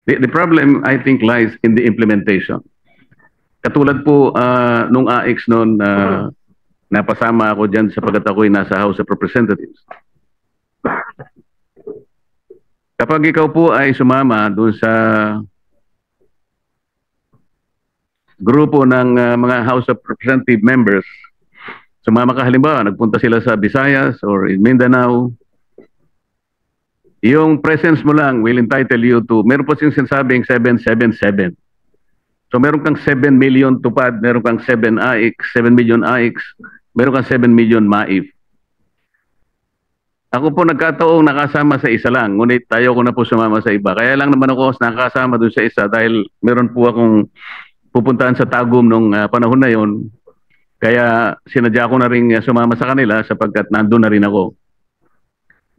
The problem, I think, lies in the implementation. Katulad po nung AX noon, napasama ako dyan sapagkat ako'y nasa House of Representatives. Kapag ikaw po ay sumama doon sa grupo ng mga House of Representative members, sumama ka halimbawa, nagpunta sila sa Visayas or in Mindanao, yung presence mo lang will entitle you to, meron po siyang sinasabing 777. So meron kang 7 million tupad, meron kang 7 million AX, meron kang 7 million MAIF. Ako po nagkataong nakasama sa isa lang, ngunit tayo ko na po sumama sa iba. Kaya lang naman ako nakasama doon sa isa dahil meron po akong pupuntahan sa Tagum nung panahon na yon. Kaya sinadya ko na rin sumama sa kanila sapagkat nandun na rin ako.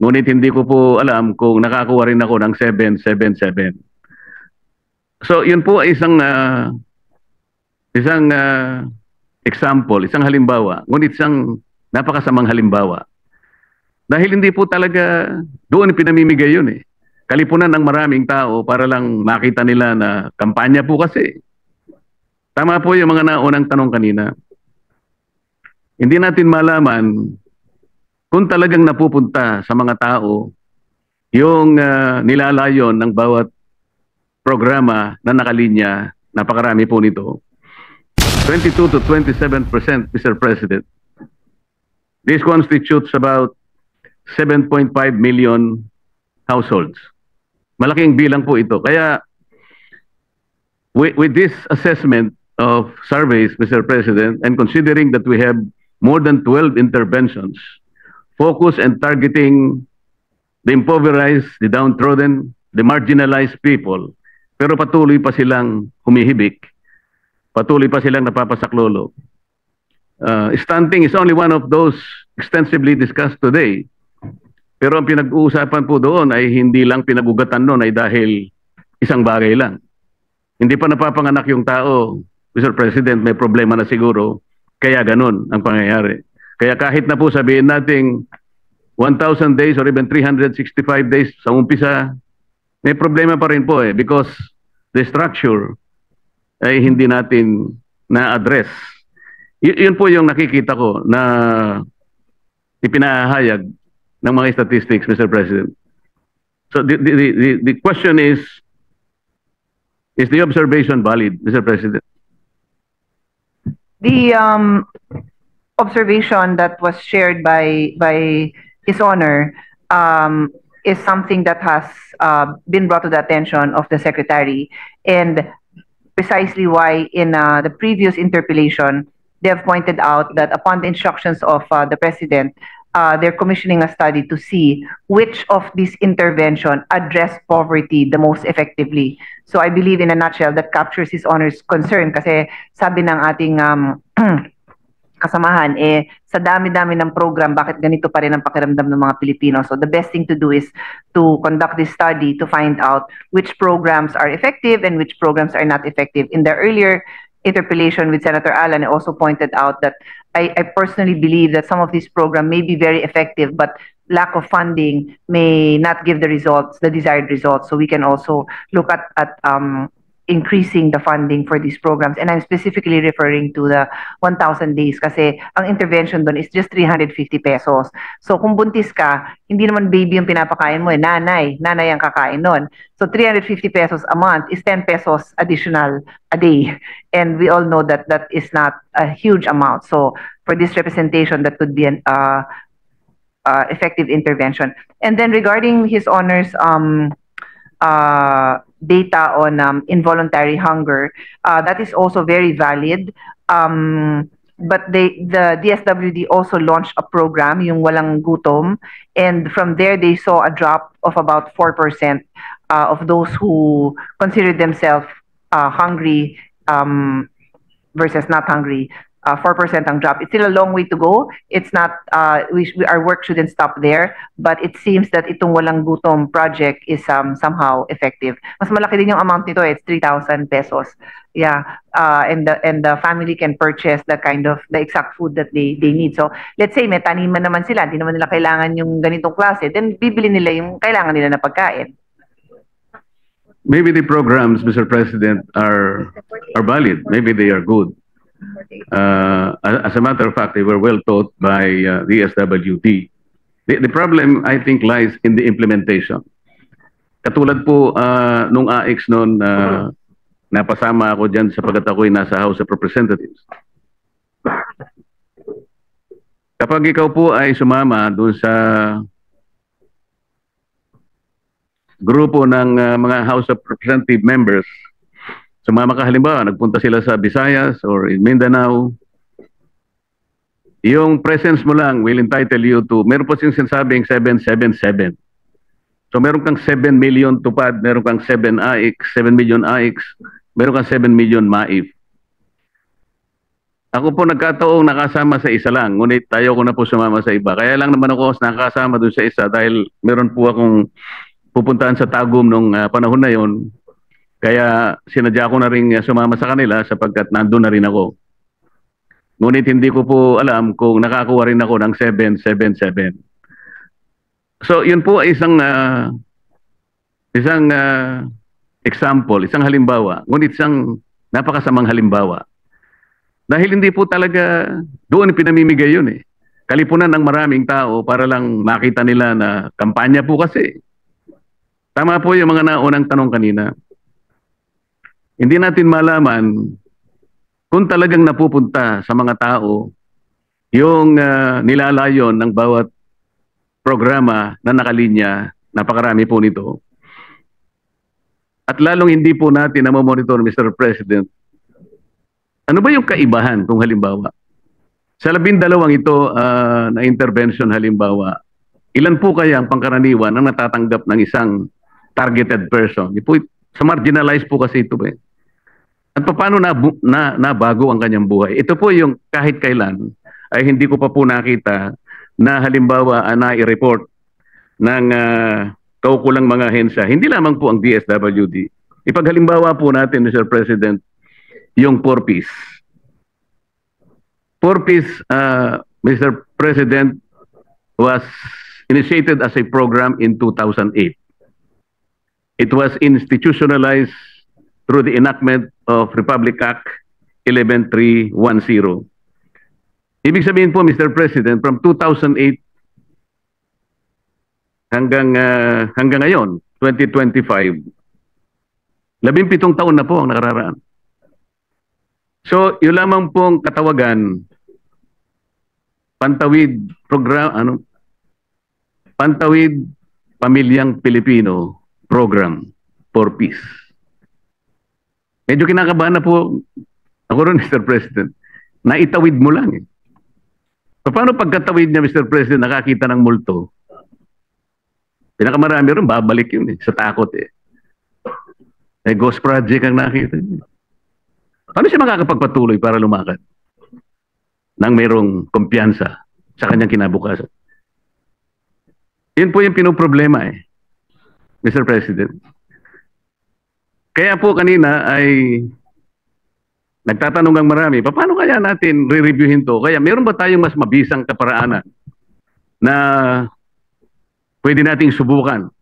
Ngunit hindi ko po alam kung nakakuha rin ako ng 777. So yun po ay isang example, isang halimbawa, ngunit isang napakasamang halimbawa. Dahil hindi po talaga doon pinamimigay yun eh. Kalipunan ng maraming tao para lang makita nila na kampanya po kasi. Tama po yung mga naunang tanong kanina. Hindi natin malaman kung talagang napupunta sa mga tao yung nilalayon ng bawat programa na nakalinya, napakarami po nito. 22 to 27%, Mr. President. This constitutes about 7.5 million households. Malaking bilang po ito. Kaya, with this assessment of surveys, Mr. President, and considering that we have more than 12 interventions, focus and targeting the impoverished, the downtrodden, the marginalized people, pero patuloy pa silang humihibik, patuloy pa silang napapasaklolo. Stunting is only one of those extensively discussed today. Pero ang pinag-uusapan po doon ay hindi lang pinag-ugatan noon ay dahil isang bagay lang. Hindi pa napapanganak yung tao, Mr. President, may problema na siguro, kaya ganun ang pangyayari. Kaya kahit na po sabihin nating 1,000 days or even 365 days sa umpisa, may problema pa rin po because the structure ay hindi natin na-address. Yun po yung nakikita ko na ipinahayag ng mga statistics, Mr. President. So the question is the observation valid, Mr. President? The observation that was shared by His Honor is something that has been brought to the attention of the Secretary, and precisely why in the previous interpellation, they have pointed out that upon the instructions of the President, they're commissioning a study to see which of these intervention address poverty the most effectively. So I believe in a nutshell that captures His Honor's concern kasi sabi ng ating kasamahan, sa dami-dami ng program, bakit ganito pa rin ang pakiramdam ng mga Pilipino? So the best thing to do is to conduct this study to find out which programs are effective and which programs are not effective. In the earlier interpellation with Senator Alan, I also pointed out that I personally believe that some of these programs may be very effective, but lack of funding may not give the results, the desired results. So we can also look at increasing the funding for these programs. And I'm specifically referring to the 1,000 days kasi ang intervention doon is just 350 pesos. So kung buntis ka, hindi naman baby yung pinapakain mo, nanay ang kakain nun. So 350 pesos a month is 10 pesos additional a day. And we all know that that is not a huge amount. So for this representation, that could be an effective intervention. And then regarding His Honor's data on involuntary hunger, that is also very valid. But the DSWD also launched a program, yung Walang Gutom, and from there they saw a drop of about 4% of those who considered themselves hungry versus not hungry. 4% ang drop. It's still a long way to go. It's not, our work shouldn't stop there, but it seems that itong Walang Gutom project is somehow effective. Mas malaki din yung amount nito, it's 3,000 pesos. Yeah, and the family can purchase the exact food that they need. So let's say may taniman naman sila, hindi naman nila kailangan yung ganitong klase, then bibili nila yung kailangan nila na pagkain. maybe the programs, Mr. President, are valid. Maybe they are good. As a matter of fact, they were well taught by the SWD. The problem, I think, lies in the implementation. Katulad po nung AX noon, napasama ako dyan sapagkat ako'y nasa House of Representatives. Kapag ikaw po ay sumama doon sa grupo ng mga House of Representative members, sumama ka halimbawa, nagpunta sila sa Visayas or in Mindanao, yung presence mo lang will entitle you to, meron po siyang sinasabing 777. So meron kang 7 million tupad, meron kang 7 million AIX, meron kang 7 million MAIF. Ako po nagkataong nakasama sa isa lang, ngunit tayo ko na po sumama sa iba. Kaya lang naman ako nakasama doon sa isa dahil meron po akong pupuntahan sa Tagum nung panahon na yon. Kaya sinadya ko na rin sumama sa kanila sapagkat nandun na rin ako. Ngunit hindi ko po alam kung nakakuha rin ako ng 777. So yun po ay isang example, isang halimbawa, ngunit isang napakasamang halimbawa. Dahil hindi po talaga doon pinamimigay yun eh. Kalipunan ng maraming tao para lang makita nila na kampanya po kasi. Tama po yung mga naunang tanong kanina. Hindi natin malaman kung talagang napupunta sa mga tao yung nilalayon ng bawat programa na nakalinya, napakarami po nito. At lalong hindi po natin namomonitor, Mr. President, ano ba yung kaibahan kung halimbawa? Sa 12 ito na intervention halimbawa, ilan po kaya ang pangkaraniwan ang natatanggap ng isang targeted person? Sa marginalized po kasi ito eh. At paano nabago ang kanyang buhay? Ito po yung kahit kailan ay hindi ko pa po nakita na halimbawa na-report ng kaukulang mga ahensya, hindi lamang po ang DSWD. Ipaghalimbawa po natin, Mr. President, yung 4Ps. 4Ps, Mr. President, was initiated as a program in 2008. It was institutionalized through the enactment of Republic Act 11310. Ibig sabihin po, Mr. President, from 2008 hanggang ngayon, 2025, 17 taon na po ang nakararaan. So, yun lamang pong katawagan, Pantawid program, Pantawid Pamilyang Pilipino Program for Peace. Medyo kinakabahan na po ako rin, Mr. President. Naitawid mo lang eh. Paano pagkatawid niya, Mr. President, nakakita ng multo? Pinakamarami rin, babalik yun eh, sa takot eh. Ghost project ang nakita niya. Paano siya makakapagpatuloy para lumakad? Nang mayroong kumpiyansa sa kanyang kinabukasan. Yun po yung pinoproblema eh, Mr. President. Kaya po kanina ay nagtatanong ang marami, paano kaya natin re-reviewin to? Kaya meron ba tayong mas mabisang kaparaanan na pwede nating subukan?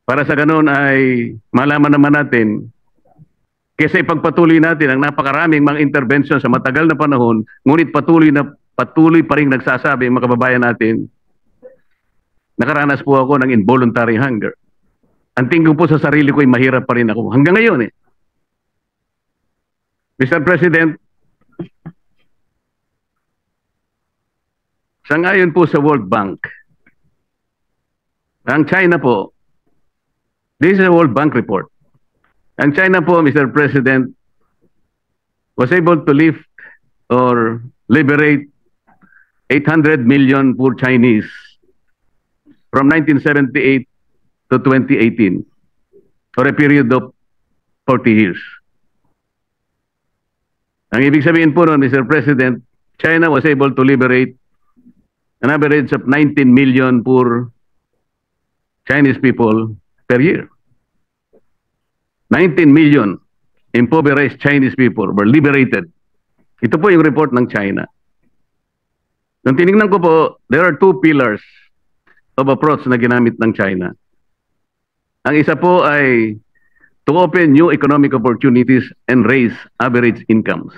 Para sa ganun ay malaman naman natin, kaysa ipagpatuloy natin ang napakaraming mga intervention sa matagal na panahon, ngunit patuloy pa rin nagsasabi ang mga kababayan natin, nakaranas po ako ng involuntary hunger. Ang tingin ko po sa sarili ko ay mahirap pa rin ako. Hanggang ngayon eh. Mr. President, sangayon po sa World Bank, ang China po, this is a World Bank report. Ang China po, Mr. President, was able to lift or liberate 800 million poor Chinese from 1978 to 2018 for a period of 40 years. Ang ibig sabihin po nun, Mr. President, China was able to liberate an average of 19 million poor Chinese people per year. 19 million impoverished Chinese people were liberated. Ito po yung report ng China. Nung tinignan ko po, there are two pillars of approach na ginamit ng China. Ang isa po ay to open new economic opportunities and raise average incomes.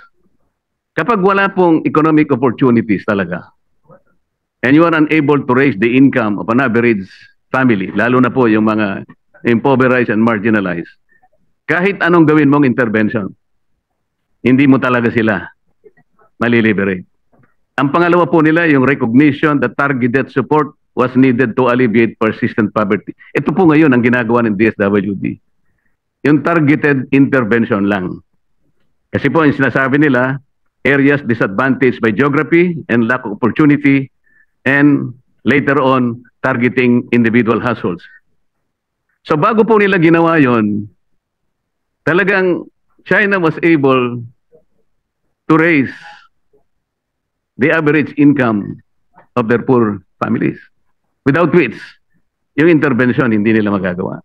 Kapag wala pong economic opportunities talaga, and you are unable to raise the income of an average family, lalo na po yung mga impoverished and marginalized, kahit anong gawin mong intervention, hindi mo talaga sila maliliberate. Ang pangalawa po nila, yung recognition that targeted support was needed to alleviate persistent poverty. Ito po ngayon ang ginagawa ng DSWD. Yung targeted intervention lang. Kasi po yung sinasabi nila, areas disadvantaged by geography and lack of opportunity, and later on, targeting individual households. So bago po nila ginawa yon, talagang China was able to raise the average income of their poor families. Without which, yung intervention hindi nila magagawa.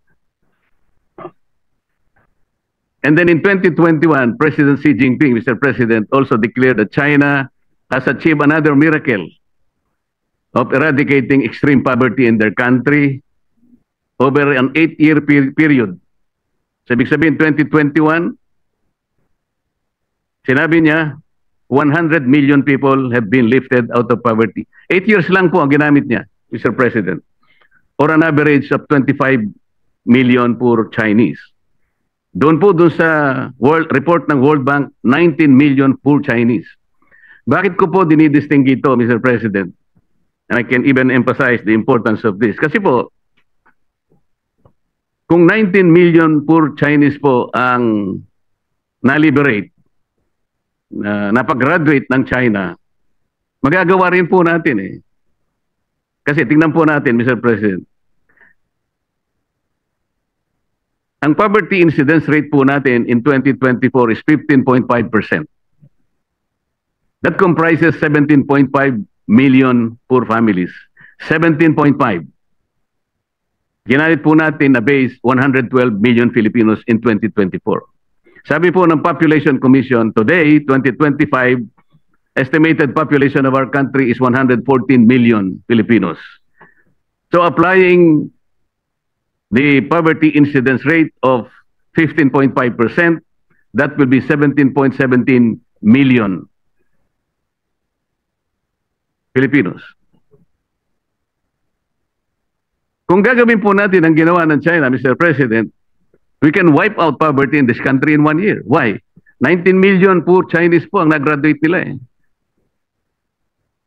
And then in 2021, President Xi Jinping, Mr. President, also declared that China has achieved another miracle of eradicating extreme poverty in their country over an 8-year period. So, ibig sabihin, 2021, sinabi niya, 100 million people have been lifted out of poverty. 8 years lang po ang ginamit niya, Mr. President, or an average of 25 million poor Chinese. Doon sa report ng World Bank, 19 million poor Chinese. Bakit ko po dinidistingue ito, Mr. President? And I can even emphasize the importance of this. Kasi po, kung 19 million poor Chinese po ang na-liberate, napag-graduate ng China, magagawa rin po natin eh. Kasi tingnan po natin, Mr. President, ang poverty incidence rate po natin in 2024 is 15.5%. That comprises 17.5 million poor families. 17.5. Ginamit po natin na base 112 million Filipinos in 2024. Sabi po ng Population Commission, today, 2025, estimated population of our country is 114 million Filipinos. So applying the poverty incidence rate of 15.5%, that will be 17.17 million Filipinos. Kung gagawin po natin ang ginawa ng China, Mr. President, we can wipe out poverty in this country in 1 year. Why? 19 million poor Chinese po ang nag-graduate nila eh.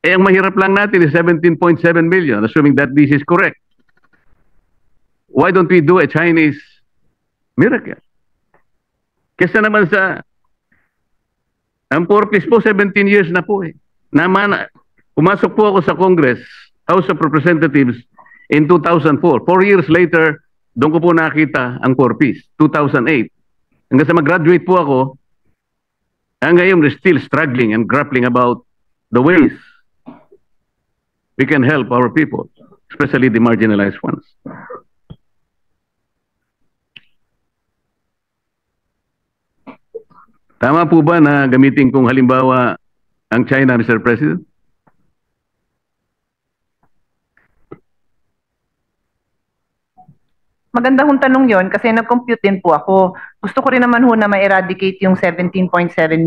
Ang mahirap lang natin is 17.7 million, assuming that this is correct. Why don't we do a Chinese miracle? Kesa naman ang purpose po, 17 years na po eh. Pumasok po ako sa Congress, House of Representatives in 2004. 4 years later, doon ko po nakita ang purpose, 2008. Hanggang sa mag-graduate po ako, ngayon we're still struggling and grappling about the ways we can help our people, especially the marginalized ones. Tama po ba na gamitin kong halimbawa ang China, Mr. President? Maganda hong tanong yon kasi nag-compute din po ako. Gusto ko rin naman ho na ma-eradicate yung 17.7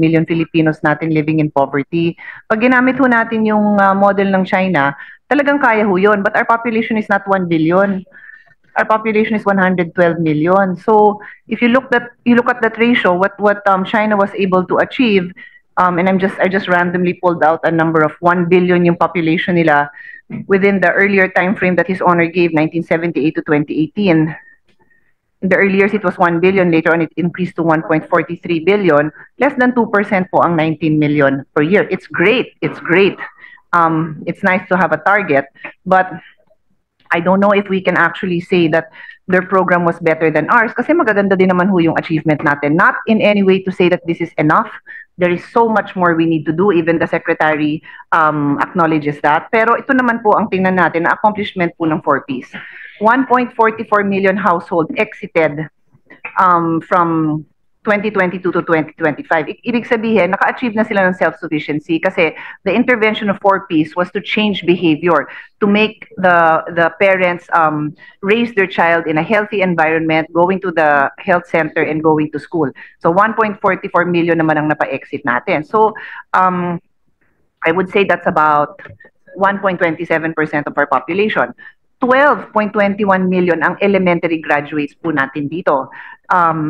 million Filipinos natin living in poverty. Pag ginamit ho natin yung model ng China, talagang kaya ho yun. But our population is not 1 billion. Our population is 112 million. So if you look at that ratio, what China was able to achieve, and I just randomly pulled out a number of 1 billion yung population nila within the earlier time frame that His Honor gave, 1978 to 2018. In the early years, it was 1 billion. Later on, it increased to 1.43 billion. Less than 2% po ang 19 million per year. It's great. It's great. It's nice to have a target, but I don't know if we can actually say that their program was better than ours kasi magaganda din naman ho yung achievement natin. Not in any way to say that this is enough. There is so much more we need to do. Even the Secretary acknowledges that. Pero ito naman po ang tingnan natin na accomplishment po ng 4Ps. 1.44 million households exited from 2022 to 2025. Ibig sabihin, naka-achieve na sila ng self-sufficiency kasi the intervention of 4Ps was to change behavior, to make the parents raise their child in a healthy environment, going to the health center and going to school. So 1.44 million naman ang napa-exit natin. So I would say that's about 1.27% of our population. 12.21 million ang elementary graduates po natin dito.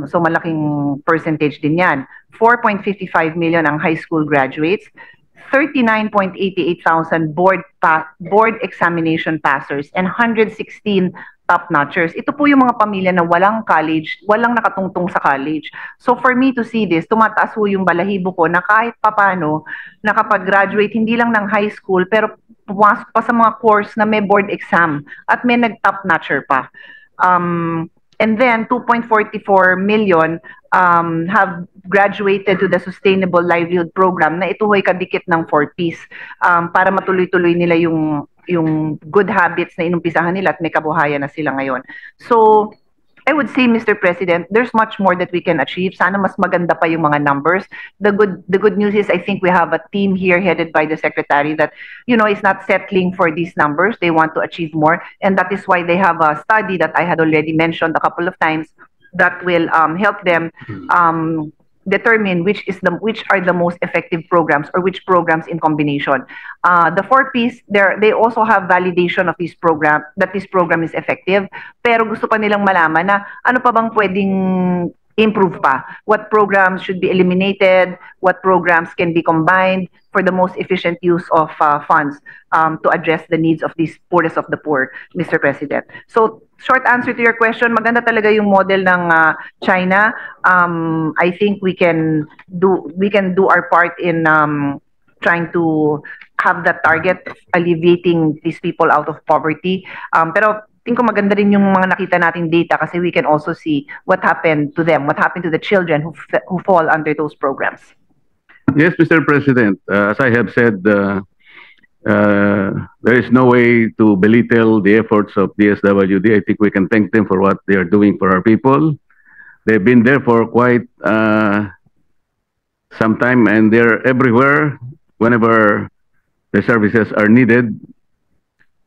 So malaking percentage din yan. 4.55 million ang high school graduates. 39,88,000 board examination passers and 116 top-notchers. Ito po yung mga pamilya na walang college, walang nakatungtong sa college. So for me to see this, tumataas po yung balahibo ko na kahit papano nakapag-graduate hindi lang ng high school pero pumasok pa sa mga course na may board exam at may nag-top-notcher pa. And then 2.44 million have graduated to the Sustainable Livelihood Program na ito ay kadikit ng 4Ps para matuloy-tuloy nila yung good habits na inumpisahan nila at may kabuhayan na sila ngayon. So I would say, Mr. President, there's much more that we can achieve. Sana mas maganda pa yung mga numbers. The good news is I think we have a team here headed by the Secretary that, you know, is not settling for these numbers. They want to achieve more. And that is why they have a study that I had already mentioned a couple of times that will help them determine which are the most effective programs or which programs in combination. The 4Ps, they also have validation of this program, that this program is effective, pero gusto pa nilang malaman na ano pa bang pwedeng improve pa. What programs should be eliminated, what programs can be combined for the most efficient use of funds to address the needs of these poorest of the poor, Mr. President. So, short answer to your question, maganda talaga yung model ng China. I think we can do our part in trying to have that target of alleviating these people out of poverty. Pero tingin ko maganda rin yung mga nakita nating data kasi we can also see what happened to them, what happened to the children who fall under those programs. Yes, Mr. President, as I have said, there is no way to belittle the efforts of DSWD. I think we can thank them for what they are doing for our people. They've been there for quite some time and they're everywhere whenever the services are needed.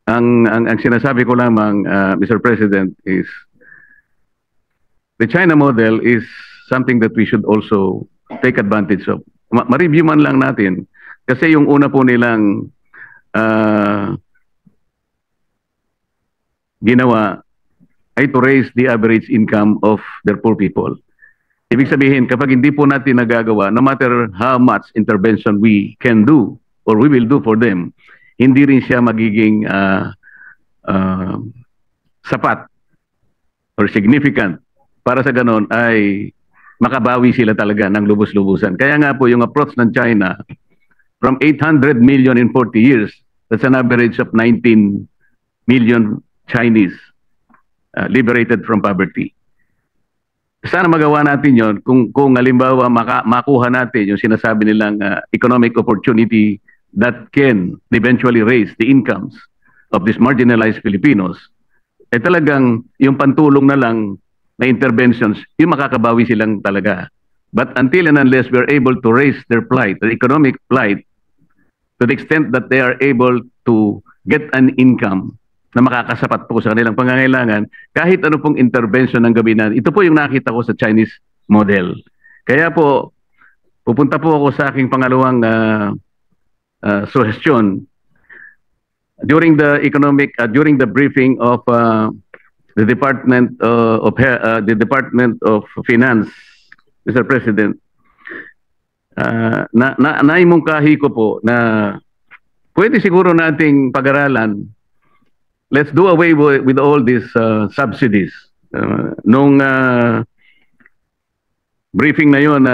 Ang sinasabi ko lamang, Mr. President, is the China model is something that we should also take advantage of. Ma-review man lang natin. Kasi yung una po nilang ginawa ay to raise the average income of their poor people. Ibig sabihin, kapag hindi po natin nagagawa, no matter how much intervention we can do or we will do for them, hindi rin siya magiging sapat or significant para sa ganon ay makabawi sila talaga ng lubos-lubusan. Kaya nga po yung approach ng China from 800 million in 40 years, that's an average of 19 million Chinese liberated from poverty. Sana magawa natin yon kung halimbawa makuha natin yung sinasabi nilang economic opportunity that can eventually raise the incomes of these marginalized Filipinos, eh talagang yung pantulong na lang na interventions, yung makakabawi silang talaga. But until and unless we're able to raise their plight, their economic plight, to the extent that they are able to get an income na makakasapat po sa kanilang pangangailangan, kahit ano pong intervention ng gawin natin. Ito po yung nakita ko sa Chinese model. Kaya po, pupunta po ako sa aking pangalawang suggestion. During the briefing of the Department of Finance, Mr. President, naimungkahi ko po na pwede siguro nating pag-aralan. Let's do away with all these subsidies. Nung briefing na yun,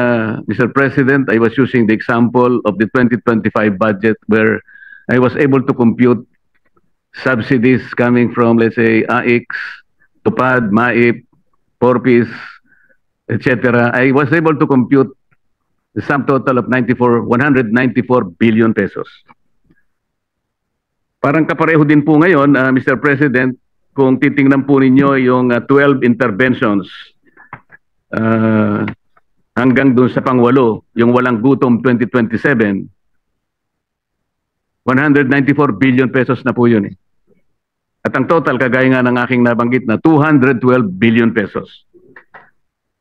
Mr. President, I was using the example of the 2025 budget where I was able to compute subsidies coming from, let's say, AIX, TUPAD, MAIP, 4Ps, etc. I was able to compute the sum total of 194 billion pesos. Parang kapareho din po ngayon, Mr. President, kung titingnan po ninyo yung 12 interventions hanggang dun sa pangwalo, yung walang gutom 2027, 194 billion pesos na po yun eh. At ang total, kagaya nga ng aking nabanggit na 212 billion pesos.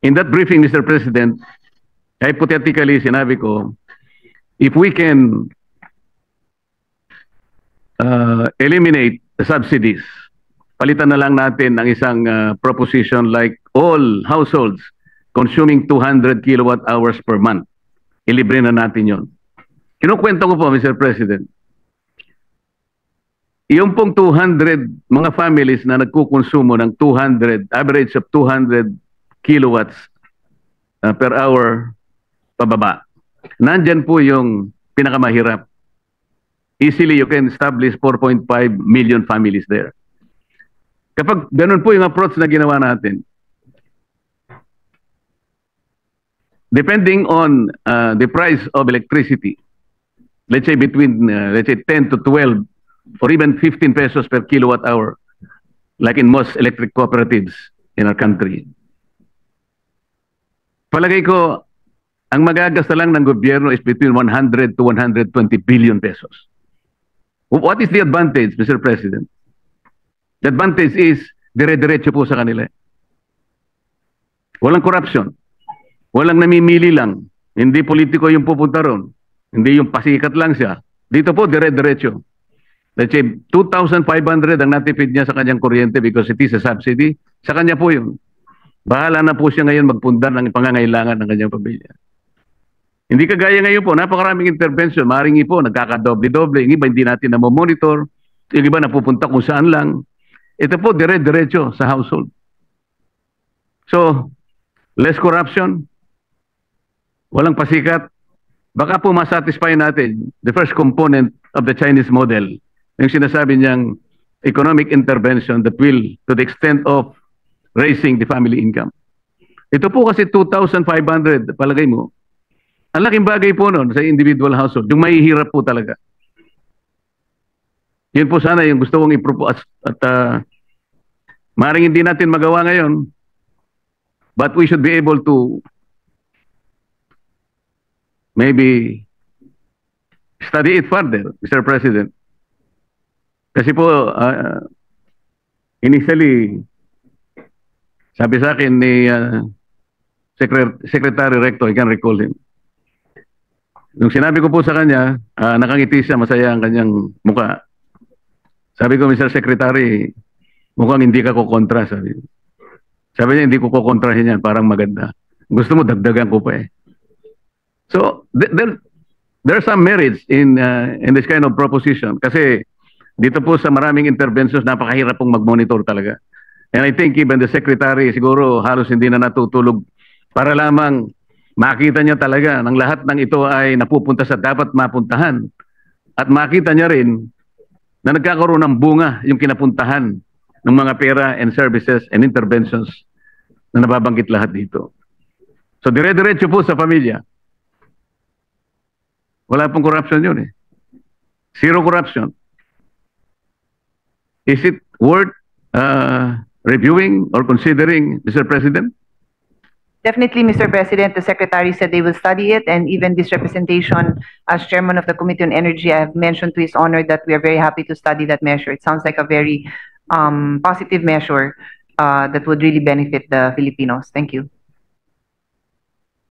In that briefing, Mr. President, hypothetically, sinabi ko, if we can eliminate the subsidies, palitan na lang natin ang isang proposition like all households consuming 200 kilowatt hours per month. Ilibre na natin yon. Kinukwento ko po, Mr. President, yung pong 200 mga families na nagkukonsumo ng 200, average of 200 kilowatts per hour pababa, nandyan po yung pinakamahirap. Easily, you can establish 4.5 million families there. Kapag ganun po yung approach na ginawa natin, depending on the price of electricity, let's say between, let's say 10 to 12 or even 15 pesos per kilowatt hour, like in most electric cooperatives in our country. Palagay ko, ang magagasta lang ng gobyerno is between 100 to 120 billion pesos. What is the advantage, Mr. President? The advantage is dire-diretso po sa kanila. Walang corruption. Walang namimili lang. Hindi politiko yung pupunta ron. Hindi yung pasikat lang siya. Dito po, dire-diretso. Let's say, 2,500 ang natipid niya sa kanyang kuryente because it is a subsidy. Sa kanya po yun. Bahala na po siya ngayon magpundar ng pangangailangan ng kanyang pamilya. Hindi kagaya ngayon po, napakaraming intervention. Maring po, nagkakadoble-doble. Yung iba hindi natin na-monitor. Yung iba napupunta kung saan lang. Ito po, dire-diretso sa household. So, less corruption. Walang pasikat. Baka po masatisfy natin the first component of the Chinese model. Yung sinasabi niyang economic intervention that will to the extent of raising the family income. Ito po kasi 2,500, palagay mo. Ang laking bagay po noon sa individual household. Yung mahihirap po talaga. Yun po sana yung gusto kong i-propose at maaaring hindi natin magawa ngayon, but we should be able to maybe study it further, Mr. President. Kasi po, initially, sabi sa akin ni Secretary Recto, I can recall him. Nung sinabi ko po sa kanya, nakangiti siya, masaya ang kanyang mukha. Sabi ko, Mr. Secretary, mukhang hindi ka kukontra, sabi. Sabi niya, hindi ko kukontrahin yan, parang maganda. Gusto mo, dagdagan ko pa eh. So, there are some merits in this kind of proposition. Kasi, dito po sa maraming interventions, napakahirap pong mag-monitor talaga. And I think even the Secretary, siguro halos hindi na natutulog para lamang makita niya talaga ng lahat ng ito ay napupunta sa dapat mapuntahan. At makita niya rin na nagkakaroon ng bunga yung kinapuntahan ng mga pera and services and interventions na nababanggit lahat dito. So dire-diretso po sa pamilya. Wala pong corruption yun eh. Zero corruption. Is it worth reviewing or considering, Mr. President? Definitely, Mr. President. The Secretary said they will study it, and even this representation as Chairman of the Committee on Energy, I have mentioned to His Honor that we are very happy to study that measure. It sounds like a very positive measure that would really benefit the Filipinos. Thank you.